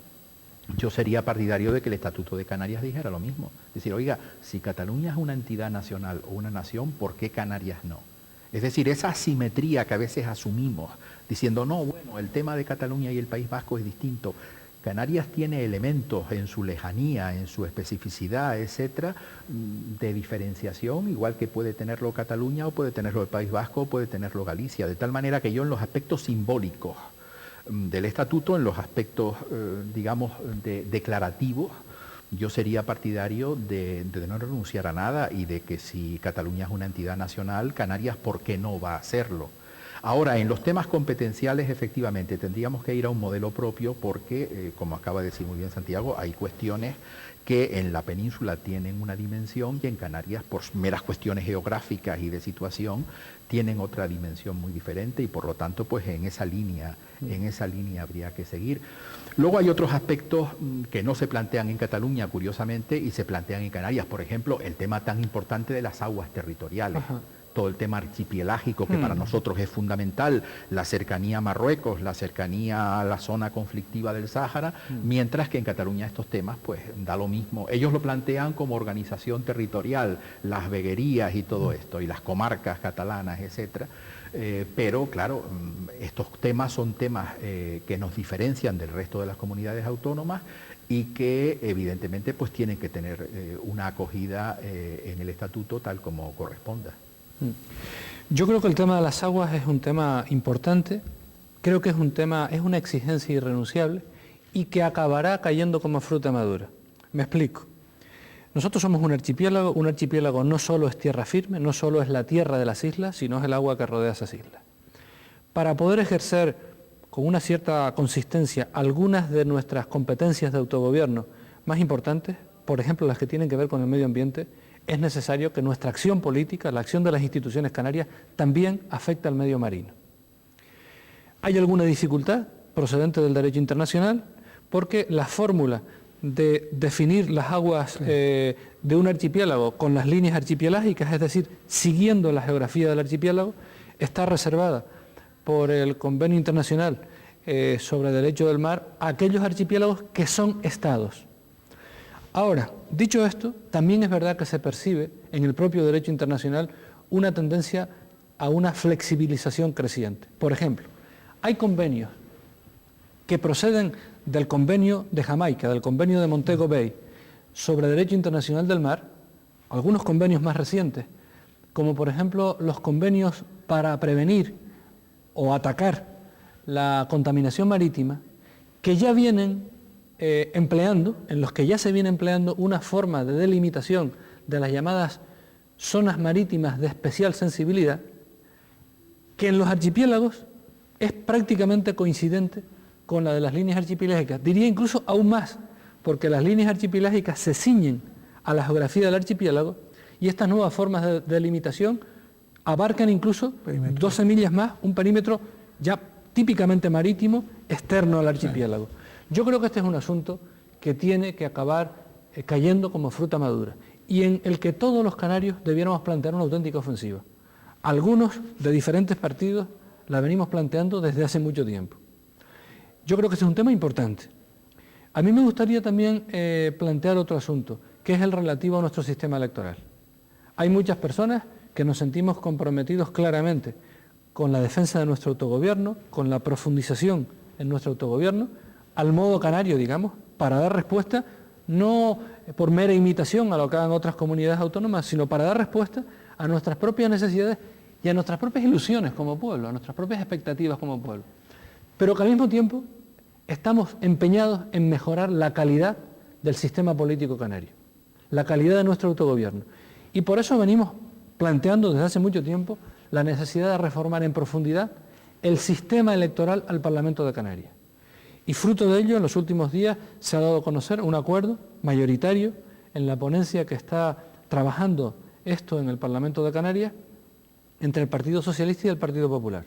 yo sería partidario de que el Estatuto de Canarias dijera lo mismo. Es decir, oiga, si Cataluña es una entidad nacional o una nación, ¿por qué Canarias no? Es decir, esa asimetría que a veces asumimos, diciendo, no, bueno, el tema de Cataluña y el País Vasco es distinto. Canarias tiene elementos en su lejanía, en su especificidad, etcétera, de diferenciación, igual que puede tenerlo Cataluña o puede tenerlo el País Vasco o puede tenerlo Galicia, de tal manera que yo en los aspectos simbólicos del Estatuto, en los aspectos, digamos, declarativos, yo sería partidario de no renunciar a nada y de que si Cataluña es una entidad nacional, Canarias, ¿por qué no va a hacerlo? Ahora, en los temas competenciales, efectivamente, tendríamos que ir a un modelo propio porque, como acaba de decir muy bien Santiago, hay cuestiones que en la península tienen una dimensión y en Canarias, por meras cuestiones geográficas y de situación, tienen otra dimensión muy diferente y por lo tanto, pues en esa línea habría que seguir. Luego hay otros aspectos que no se plantean en Cataluña, curiosamente, y se plantean en Canarias. Por ejemplo, el tema tan importante de las aguas territoriales. Ajá. Todo el tema archipelágico que para nosotros es fundamental, la cercanía a Marruecos, la cercanía a la zona conflictiva del Sáhara, mientras que en Cataluña estos temas pues da lo mismo. Ellos lo plantean como organización territorial, las veguerías y todo esto, y las comarcas catalanas, etcétera. Pero claro, estos temas son temas que nos diferencian del resto de las comunidades autónomas y que evidentemente pues tienen que tener una acogida en el estatuto tal como corresponda. Yo creo que el tema de las aguas es un tema importante, creo que es una exigencia irrenunciable y que acabará cayendo como fruta madura. Me explico. Nosotros somos un archipiélago no solo es tierra firme, no solo es la tierra de las islas, sino es el agua que rodea esas islas. Para poder ejercer con una cierta consistencia algunas de nuestras competencias de autogobierno más importantes, por ejemplo las que tienen que ver con el medio ambiente, es necesario que nuestra acción política, la acción de las instituciones canarias, también afecte al medio marino. Hay alguna dificultad procedente del derecho internacional porque la fórmula de definir las aguas de un archipiélago con las líneas archipelágicas, es decir, siguiendo la geografía del archipiélago, está reservada por el Convenio Internacional sobre Derecho del Mar a aquellos archipiélagos que son estados. Ahora, dicho esto, también es verdad que se percibe en el propio derecho internacional una tendencia a una flexibilización creciente. Por ejemplo, hay convenios que proceden del convenio de Jamaica, del convenio de Montego Bay, sobre derecho internacional del mar, algunos convenios más recientes, como por ejemplo los convenios para prevenir o atacar la contaminación marítima, que ya vienen en los que ya se viene empleando una forma de delimitación de las llamadas zonas marítimas de especial sensibilidad, que en los archipiélagos es prácticamente coincidente con la de las líneas archipelágicas. Diría incluso aún más, porque las líneas archipelágicas se ciñen a la geografía del archipiélago y estas nuevas formas de delimitación abarcan incluso 12 millas más, un perímetro ya típicamente marítimo externo al archipiélago. Yo creo que este es un asunto que tiene que acabar cayendo como fruta madura y en el que todos los canarios debiéramos plantear una auténtica ofensiva. Algunos de diferentes partidos la venimos planteando desde hace mucho tiempo. Yo creo que este es un tema importante. A mí me gustaría también plantear otro asunto, que es el relativo a nuestro sistema electoral. Hay muchas personas que nos sentimos comprometidos claramente con la defensa de nuestro autogobierno, con la profundización en nuestro autogobierno, al modo canario, digamos, para dar respuesta, no por mera imitación a lo que hagan otras comunidades autónomas, sino para dar respuesta a nuestras propias necesidades y a nuestras propias ilusiones como pueblo, a nuestras propias expectativas como pueblo. Pero que al mismo tiempo estamos empeñados en mejorar la calidad del sistema político canario, la calidad de nuestro autogobierno. Y por eso venimos planteando desde hace mucho tiempo la necesidad de reformar en profundidad el sistema electoral al Parlamento de Canarias. Y fruto de ello, en los últimos días se ha dado a conocer un acuerdo mayoritario en la ponencia que está trabajando esto en el Parlamento de Canarias entre el Partido Socialista y el Partido Popular,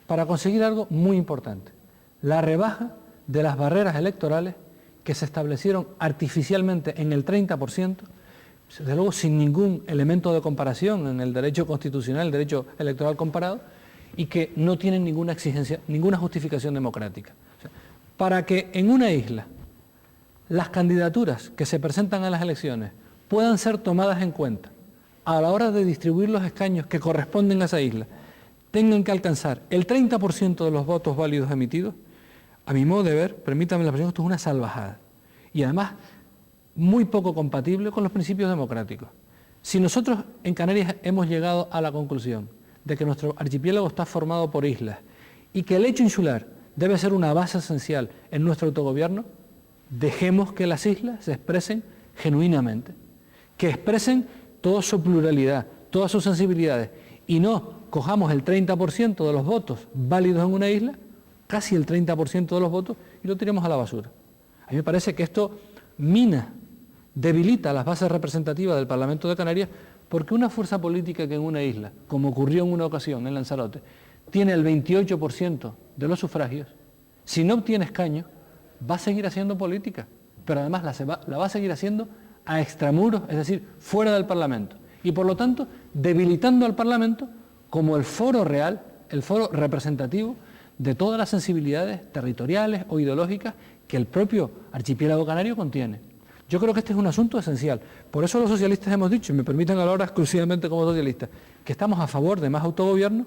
para conseguir algo muy importante, la rebaja de las barreras electorales que se establecieron artificialmente en el 30% desde luego sin ningún elemento de comparación en el derecho constitucional, el derecho electoral comparado, y que no tienen ninguna exigencia, ninguna justificación democrática. O sea, para que en una isla las candidaturas que se presentan a las elecciones puedan ser tomadas en cuenta a la hora de distribuir los escaños que corresponden a esa isla, tengan que alcanzar el 30% de los votos válidos emitidos, a mi modo de ver, permítame la expresión, esto es una salvajada. Y además, muy poco compatible con los principios democráticos. Si nosotros en Canarias hemos llegado a la conclusión de que nuestro archipiélago está formado por islas y que el hecho insular debe ser una base esencial en nuestro autogobierno, dejemos que las islas se expresen genuinamente, que expresen toda su pluralidad, todas sus sensibilidades, y no cojamos el 30% de los votos válidos en una isla, casi el 30% de los votos, y lo tiremos a la basura. A mí me parece que esto mina, debilita las bases representativas del Parlamento de Canarias, porque una fuerza política que en una isla, como ocurrió en una ocasión en Lanzarote, tiene el 28% de los sufragios, si no obtiene escaños, va a seguir haciendo política, pero además la va a seguir haciendo a extramuros, es decir, fuera del Parlamento, y por lo tanto debilitando al Parlamento como el foro real, el foro representativo de todas las sensibilidades territoriales o ideológicas que el propio archipiélago canario contiene. Yo creo que este es un asunto esencial. Por eso los socialistas hemos dicho, y me permiten hablar ahora exclusivamente como socialistas, que estamos a favor de más autogobierno,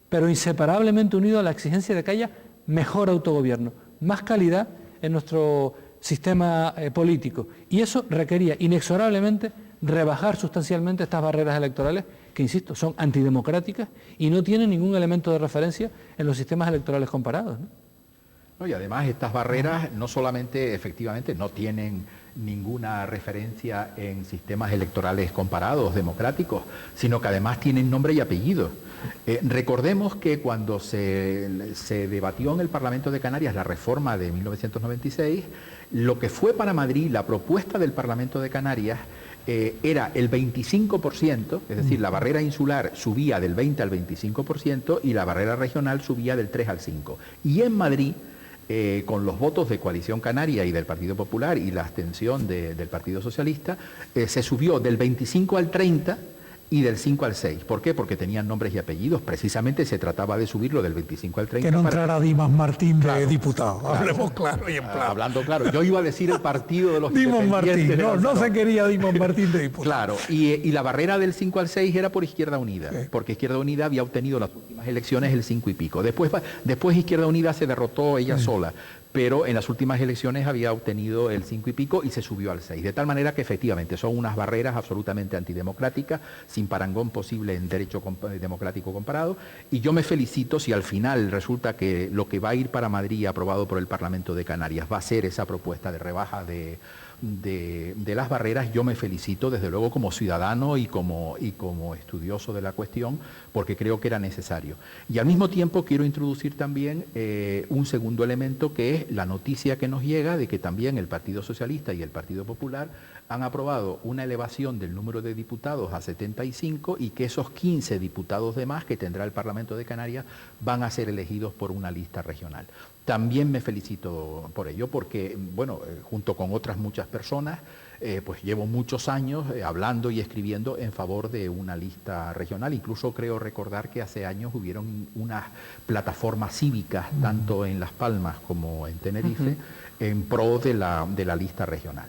pero inseparablemente unido a la exigencia de que haya mejor autogobierno, más calidad en nuestro sistema político. Y eso requería inexorablemente rebajar sustancialmente estas barreras electorales que, insisto, son antidemocráticas y no tienen ningún elemento de referencia en los sistemas electorales comparados, ¿no? No, y además estas barreras no solamente efectivamente no tienen ninguna referencia en sistemas electorales comparados, democráticos, sino que además tienen nombre y apellido. Recordemos que cuando se debatió en el Parlamento de Canarias la reforma de 1996, lo que fue para Madrid la propuesta del Parlamento de Canarias era el 25%, es decir, la barrera insular subía del 20 al 25% y la barrera regional subía del 3 al 5%. Y en Madrid, con los votos de Coalición Canaria y del Partido Popular y la abstención del Partido Socialista, se subió del 25 al 30 y del 5 al 6. ¿Por qué? Porque tenían nombres y apellidos. Precisamente se trataba de subirlo del 25 al 30. Que no entrara Dimas Martín de Claro, diputado. claro. Hablemos claro y en plano. Hablando claro, yo iba a decir el partido de los Dimas independientes Martín, de no se quería Dimas Martín de diputado. Claro, y la barrera del 5 al 6 era por Izquierda Unida, Sí. porque Izquierda Unida había obtenido en las últimas elecciones el 5 y pico. Después Izquierda Unida se derrotó ella sola, pero en las últimas elecciones había obtenido el 5 y pico y se subió al 6. De tal manera que efectivamente son unas barreras absolutamente antidemocráticas, sin parangón posible en derecho democrático comparado, y yo me felicito si al final resulta que lo que va a ir para Madrid aprobado por el Parlamento de Canarias va a ser esa propuesta de rebaja de las barreras. Yo me felicito desde luego como ciudadano y como estudioso de la cuestión, porque creo que era necesario. Y al mismo tiempo quiero introducir también un segundo elemento, que es la noticia que nos llega de que también el Partido Socialista y el Partido Popular han aprobado una elevación del número de diputados a 75 y que esos 15 diputados de más que tendrá el Parlamento de Canarias van a ser elegidos por una lista regional. También me felicito por ello porque, bueno, junto con otras muchas personas, pues llevo muchos años hablando y escribiendo en favor de una lista regional. Incluso creo recordar que hace años hubieron unas plataformas cívicas, tanto en Las Palmas como en Tenerife, en pro de la lista regional.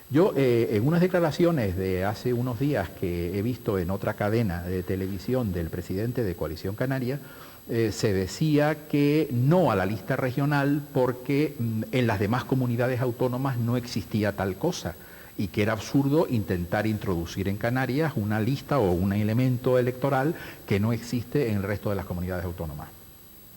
Yo, en unas declaraciones de hace unos días que he visto en otra cadena de televisión del presidente de Coalición Canaria, se decía que no a la lista regional porque en las demás comunidades autónomas no existía tal cosa y que era absurdo intentar introducir en Canarias una lista o un elemento electoral que no existe en el resto de las comunidades autónomas.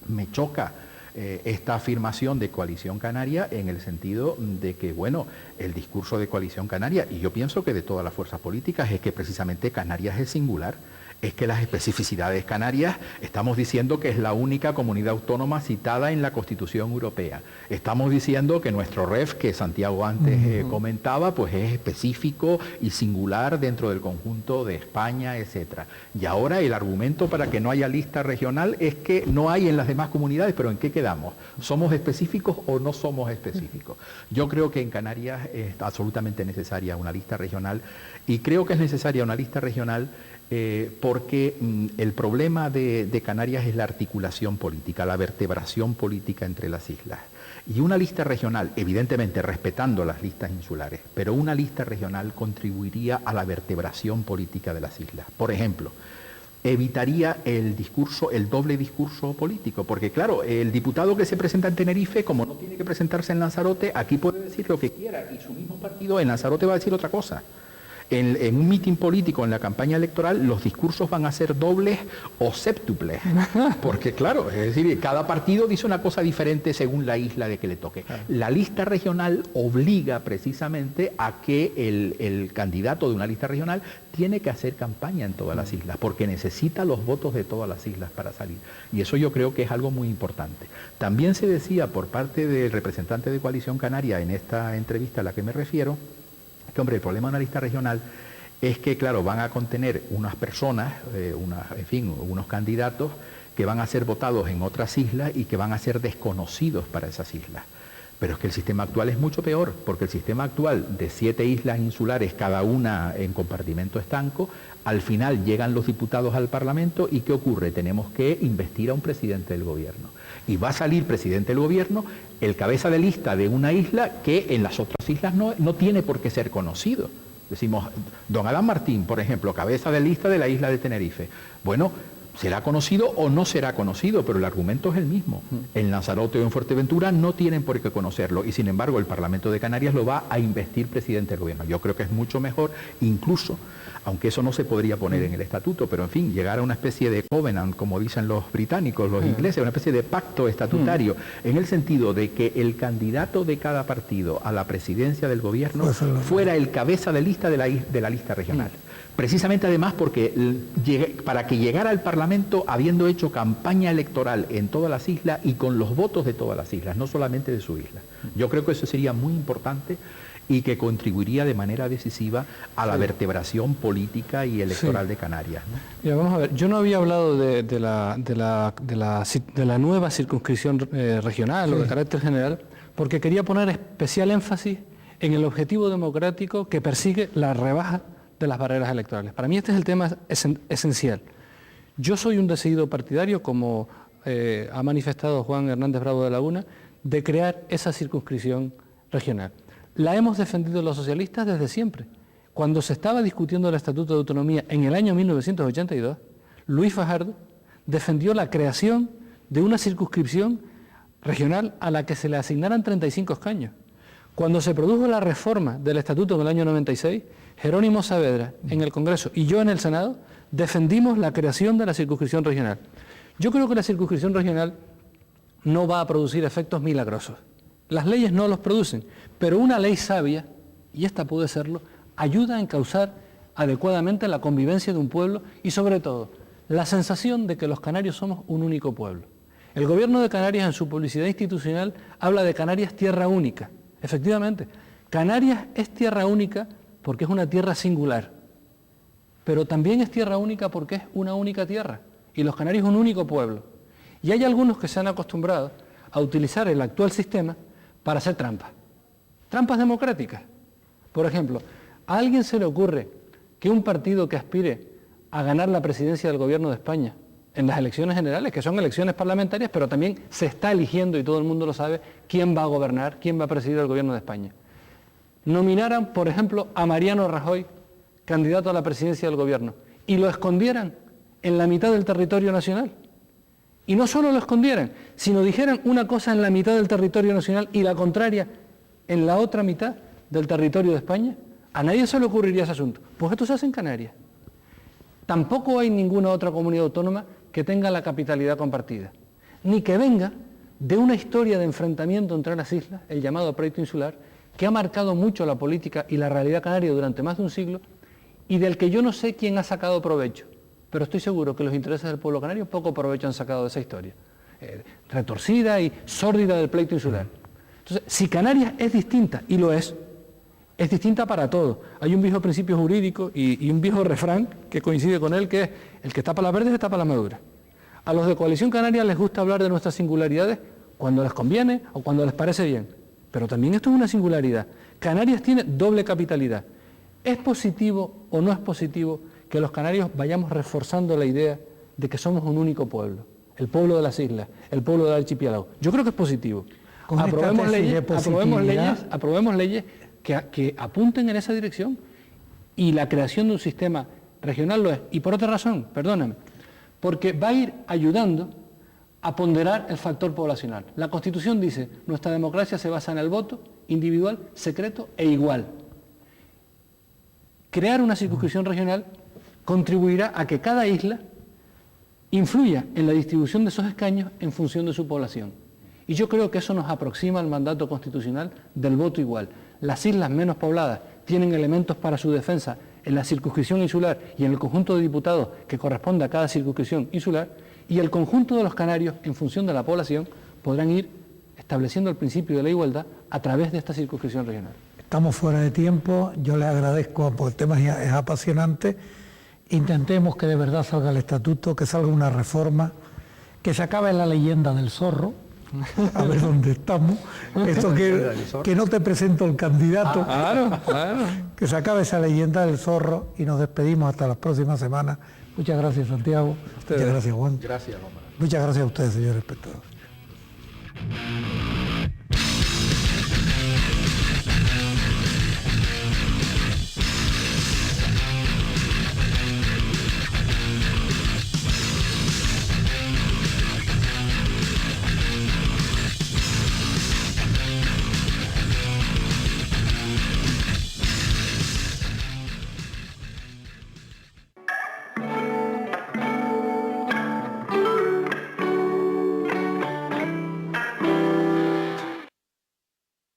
Me choca esta afirmación de Coalición Canaria en el sentido de que, bueno, el discurso de Coalición Canaria, y yo pienso que de todas las fuerzas políticas, es que precisamente Canarias es singular. es que las especificidades canarias, estamos diciendo que es la única comunidad autónoma citada en la Constitución Europea. Estamos diciendo que nuestro REF, que Santiago antes comentaba, pues es específico y singular dentro del conjunto de España, etcétera. Y ahora el argumento para que no haya lista regional es que no hay en las demás comunidades, pero ¿en qué quedamos? ¿Somos específicos o no somos específicos? Yo creo que en Canarias es absolutamente necesaria una lista regional, y creo que es necesaria una lista regional porque el problema de Canarias es la articulación política, la vertebración política entre las islas. Y una lista regional, evidentemente respetando las listas insulares, pero una lista regional contribuiría a la vertebración política de las islas. Por ejemplo, evitaría el doble discurso político, porque claro, el diputado que se presenta en Tenerife, como no tiene que presentarse en Lanzarote, aquí puede decir lo que quiera, y su mismo partido en Lanzarote va a decir otra cosa. En un mitin político, en la campaña electoral, los discursos van a ser dobles o séptuples, porque claro, es decir, cada partido dice una cosa diferente según la isla de que le toque. La lista regional obliga precisamente a que el candidato de una lista regional tiene que hacer campaña en todas las islas, porque necesita los votos de todas las islas para salir. Y eso yo creo que es algo muy importante. También se decía por parte del representante de Coalición Canaria en esta entrevista a la que me refiero, que hombre, el problema de una lista regional es que, claro, van a contener unas personas, unos candidatos que van a ser votados en otras islas y que van a ser desconocidos para esas islas. Pero es que el sistema actual es mucho peor, porque el sistema actual de 7 islas insulares, cada una en compartimento estanco, al final llegan los diputados al Parlamento y ¿qué ocurre? Tenemos que investir a un presidente del gobierno. Y va a salir presidente del gobierno el cabeza de lista de una isla que en las otras islas no tiene por qué ser conocido. Decimos, don Adán Martín, por ejemplo, cabeza de lista de la isla de Tenerife. Bueno, será conocido o no será conocido, pero el argumento es el mismo. En Lanzarote o en Fuerteventura no tienen por qué conocerlo, y sin embargo el Parlamento de Canarias lo va a investir presidente del gobierno. Yo creo que es mucho mejor, incluso, aunque eso no se podría poner en el estatuto, pero en fin, llegar a una especie de covenant, como dicen los británicos, los ingleses, una especie de pacto estatutario, en el sentido de que el candidato de cada partido a la presidencia del gobierno fuera el cabeza de lista de la lista regional. Precisamente además porque para que llegara al Parlamento habiendo hecho campaña electoral en todas las islas y con los votos de todas las islas, no solamente de su isla. Yo creo que eso sería muy importante y que contribuiría de manera decisiva a la vertebración política y electoral de Canarias, ¿no? Mira, vamos a ver, yo no había hablado de la nueva circunscripción regional o de carácter general, porque quería poner especial énfasis en el objetivo democrático que persigue la rebaja de las barreras electorales. Para mí este es el tema esencial. Yo soy un decidido partidario, como ha manifestado Juan Hernández Bravo de Laguna, de crear esa circunscripción regional. La hemos defendido los socialistas desde siempre. Cuando se estaba discutiendo el Estatuto de Autonomía en el año 1982, Luis Fajardo defendió la creación de una circunscripción regional a la que se le asignaran 35 escaños. Cuando se produjo la reforma del Estatuto en el año 96, Jerónimo Saavedra en el Congreso y yo en el Senado defendimos la creación de la circunscripción regional. Yo creo que la circunscripción regional no va a producir efectos milagrosos. Las leyes no los producen, pero una ley sabia, y esta puede serlo, ayuda a encauzar adecuadamente la convivencia de un pueblo y sobre todo la sensación de que los canarios somos un único pueblo. El gobierno de Canarias en su publicidad institucional habla de Canarias tierra única. Efectivamente, Canarias es tierra única porque es una tierra singular, pero también es tierra única porque es una única tierra y los canarios un único pueblo. Y hay algunos que se han acostumbrado a utilizar el actual sistema para hacer trampas democráticas. Por ejemplo, a alguien se le ocurre que un partido que aspire a ganar la presidencia del gobierno de España en las elecciones generales, que son elecciones parlamentarias, pero también se está eligiendo, y todo el mundo lo sabe, quién va a gobernar, quién va a presidir el gobierno de España. Nominaran, por ejemplo, a Mariano Rajoy, candidato a la presidencia del gobierno, y lo escondieran en la mitad del territorio nacional. Y no solo lo escondieran, sino dijeran una cosa en la mitad del territorio nacional y la contraria en la otra mitad del territorio de España. A nadie se le ocurriría ese asunto. Pues esto se hace en Canarias. Tampoco hay ninguna otra comunidad autónoma que tenga la capitalidad compartida, ni que venga de una historia de enfrentamiento entre las islas, el llamado pleito insular, que ha marcado mucho la política y la realidad canaria durante más de un siglo y del que yo no sé quién ha sacado provecho. pero estoy seguro que los intereses del pueblo canario poco provecho han sacado de esa historia, retorcida y sórdida del pleito insular. Entonces, si Canarias es distinta, y lo es distinta para todo. Hay un viejo principio jurídico y un viejo refrán que coincide con él, que es: el que tapa las verdes, tapa las maduras. A los de Coalición Canaria les gusta hablar de nuestras singularidades cuando les conviene o cuando les parece bien, pero también esto es una singularidad. Canarias tiene doble capitalidad. ¿Es positivo o no es positivo que los canarios vayamos reforzando la idea de que somos un único pueblo, el pueblo de las islas, el pueblo del archipiélago? Yo creo que es positivo. Aprobemos leyes que apunten en esa dirección, y la creación de un sistema regional lo es. Y por otra razón, perdóname, porque va a ir ayudando a ponderar el factor poblacional. La Constitución dice: nuestra democracia se basa en el voto individual, secreto e igual. Crear una circunscripción regional contribuirá a que cada isla influya en la distribución de esos escaños en función de su población. Y yo creo que eso nos aproxima al mandato constitucional del voto igual. Las islas menos pobladas tienen elementos para su defensa en la circunscripción insular y en el conjunto de diputados que corresponde a cada circunscripción insular, y el conjunto de los canarios, en función de la población, podrán ir estableciendo el principio de la igualdad a través de esta circunscripción regional. Estamos fuera de tiempo, yo les agradezco porque el tema es apasionante. Intentemos que de verdad salga el estatuto, que salga una reforma, que se acabe la leyenda del zorro, a ver dónde estamos, esto que no te presento el candidato, Claro. que se acabe esa leyenda del zorro, y nos despedimos hasta las próximas semanas. Muchas gracias, Santiago. Muchas gracias, Juan. Gracias, Omar. Muchas gracias a ustedes, señores espectadores.